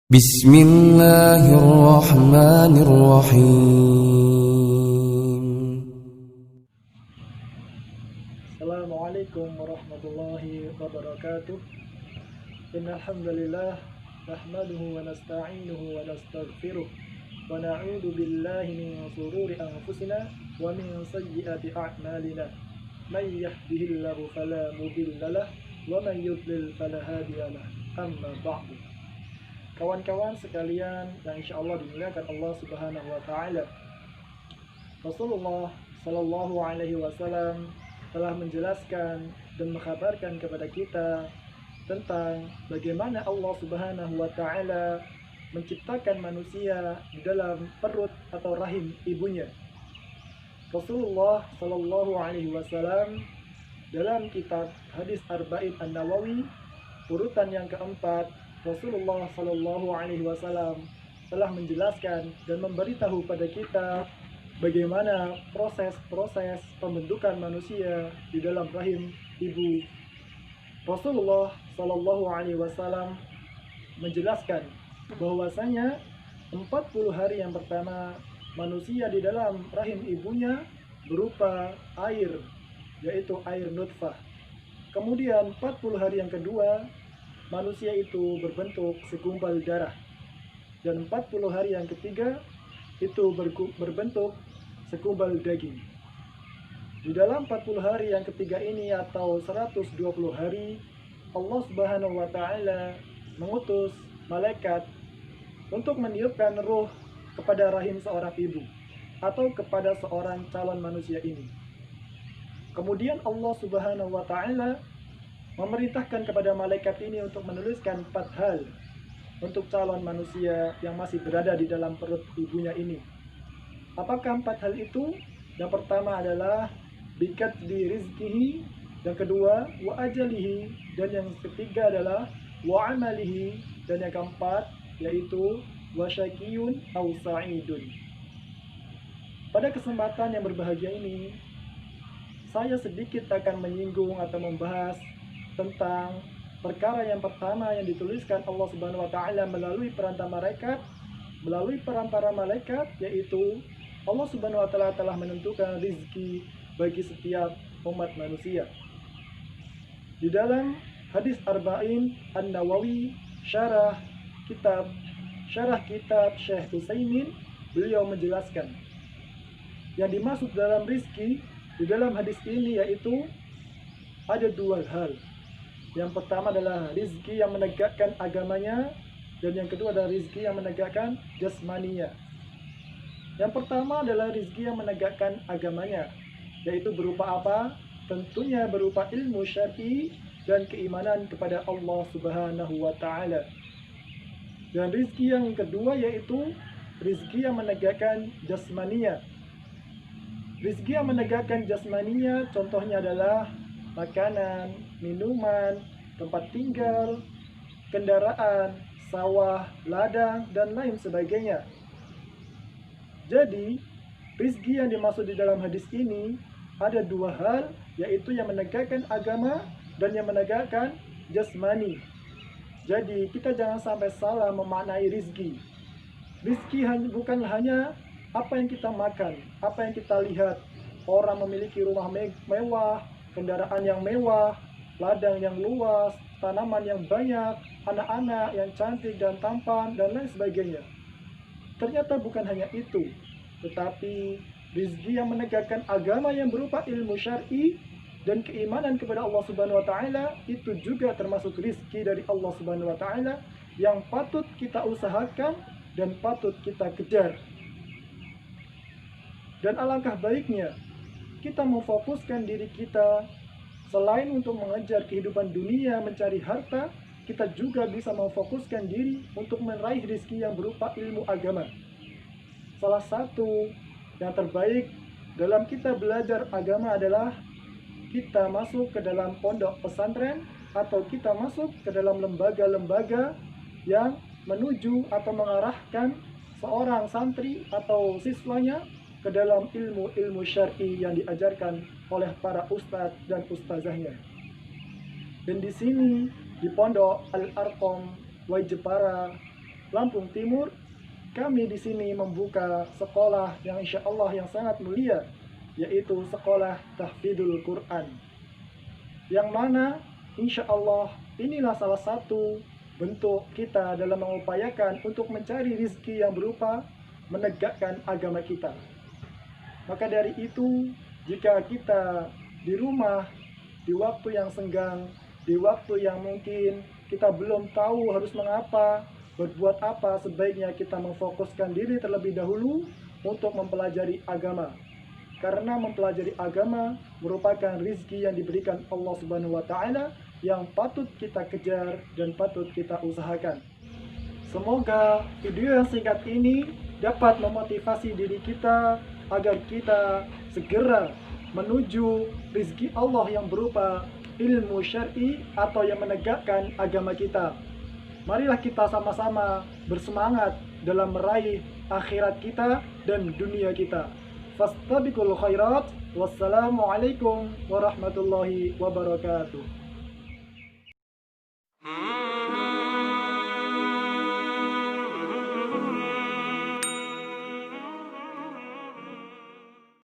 Bismillahirrahmanirrahim. Assalamualaikum warahmatullahi wabarakatuh. Innal hamdalillah nahmaduhu wa nasta'inuhu wa nastaghfiruh wa na'udzu billahi min shururi anfusina wa min sayyiati a'malina. May yahdihillahu fala mudilla lahu wa may yudlil fala hadiya lahu. Amma ba'du. Kawan-kawan sekalian yang insyaallah dimuliakan Allah Subhanahu wa taala. Rasulullah sallallahu alaihi wasallam telah menjelaskan dan mengkabarkan kepada kita tentang bagaimana Allah Subhanahu wa taala menciptakan manusia di dalam perut atau rahim ibunya. Rasulullah sallallahu alaihi wasallam dalam kitab Hadis Arba'in An-Nawawi urutan yang keempat, Rasulullah sallallahu alaihi wasallam telah menjelaskan dan memberitahu pada kita bagaimana proses-proses pembentukan manusia di dalam rahim ibu. Rasulullah sallallahu alaihi wasallam menjelaskan bahwasanya 40 hari yang pertama manusia di dalam rahim ibunya berupa air, yaitu air nutfah. Kemudian 40 hari yang kedua manusia itu berbentuk segumpal darah. Dan 40 hari yang ketiga itu berbentuk segumpal daging. Di dalam 40 hari yang ketiga ini atau 120 hari, Allah Subhanahu wa taala mengutus malaikat untuk meniupkan ruh kepada rahim seorang ibu atau kepada seorang calon manusia ini. Kemudian Allah Subhanahu wa taala memerintahkan kepada malaikat ini untuk menuliskan 4 hal untuk calon manusia yang masih berada di dalam perut ibunya ini. Apakah 4 hal itu? Yang pertama adalah bikatbi rizkihi, yang kedua wa ajalihi, dan yang ketiga adalah wa amalihi, dan yang keempat yaitu wa syakiyun aw sa'idun. Pada kesempatan yang berbahagia ini, saya sedikit akan menyinggung atau membahas tentang perkara yang pertama yang dituliskan Allah Subhanahu wa taala melalui perantara malaikat, yaitu Allah Subhanahu wa taala telah menentukan rizki bagi setiap umat manusia. Di dalam Hadis Arba'in An-Nawawi syarah kitab Syekh Utsaimin, beliau menjelaskan yang dimaksud dalam rizki di dalam hadis ini yaitu ada 2 hal. Yang pertama adalah rizki yang menegakkan agamanya, dan yang kedua adalah rizki yang menegakkan jasmaninya. Yang pertama adalah rizki yang menegakkan agamanya, yaitu berupa apa? Tentunya berupa ilmu syar'i dan keimanan kepada Allah Subhanahu wa taala. Dan rizki yang kedua yaitu rizki yang menegakkan jasmaninya. Rizki yang menegakkan jasmaninya contohnya adalah makanan, minuman, tempat tinggal, kendaraan, sawah, ladang, dan lain sebagainya. Jadi, rizki yang dimaksud di dalam hadis ini ada 2 hal, yaitu yang menegakkan agama dan yang menegakkan jasmani. Jadi, kita jangan sampai salah memaknai rizki. Rizki bukan hanya apa yang kita makan, apa yang kita lihat. Orang memiliki rumah mewah, kendaraan yang mewah, ladang yang luas, tanaman yang banyak, anak-anak yang cantik dan tampan, dan lain sebagainya. Ternyata bukan hanya itu, tetapi rizki yang menegakkan agama yang berupa ilmu syar'i dan keimanan kepada Allah Subhanahu wa taala itu juga termasuk rizki dari Allah Subhanahu wa taala yang patut kita usahakan dan patut kita kejar. Dan alangkah baiknya kita memfokuskan diri kita, selain untuk mengejar kehidupan dunia, mencari harta, kita juga bisa memfokuskan diri untuk meraih rizki yang berupa ilmu agama. Salah satu yang terbaik dalam kita belajar agama adalah kita masuk ke dalam pondok pesantren atau kita masuk ke dalam lembaga-lembaga yang menuju atau mengarahkan seorang santri atau siswanya ke dalam ilmu-ilmu syar'i yang diajarkan oleh para ustadz dan ustazahnya. Dan di sini di Pondok Al-Arqam Wai Jepara Lampung Timur, kami di sini membuka sekolah yang insya Allah yang sangat mulia, yaitu Sekolah Tahfidzul Quran. Yang mana insya Allah inilah salah satu bentuk kita dalam mengupayakan untuk mencari rizki yang berupa menegakkan agama kita. Maka dari itu, jika kita di rumah, di waktu yang senggang, di waktu yang mungkin kita belum tahu harus mengapa, berbuat apa, sebaiknya kita memfokuskan diri terlebih dahulu untuk mempelajari agama. Karena mempelajari agama merupakan rizki yang diberikan Allah Subhanahu wa Ta'ala yang patut kita kejar dan patut kita usahakan. Semoga video yang singkat ini dapat memotivasi diri kita agar kita segera menuju rizki Allah yang berupa ilmu syar'i atau yang menegakkan agama kita. Marilah kita sama-sama bersemangat dalam meraih akhirat kita dan dunia kita. Fastabiqul khairat. Wassalamualaikum warahmatullahi wabarakatuh.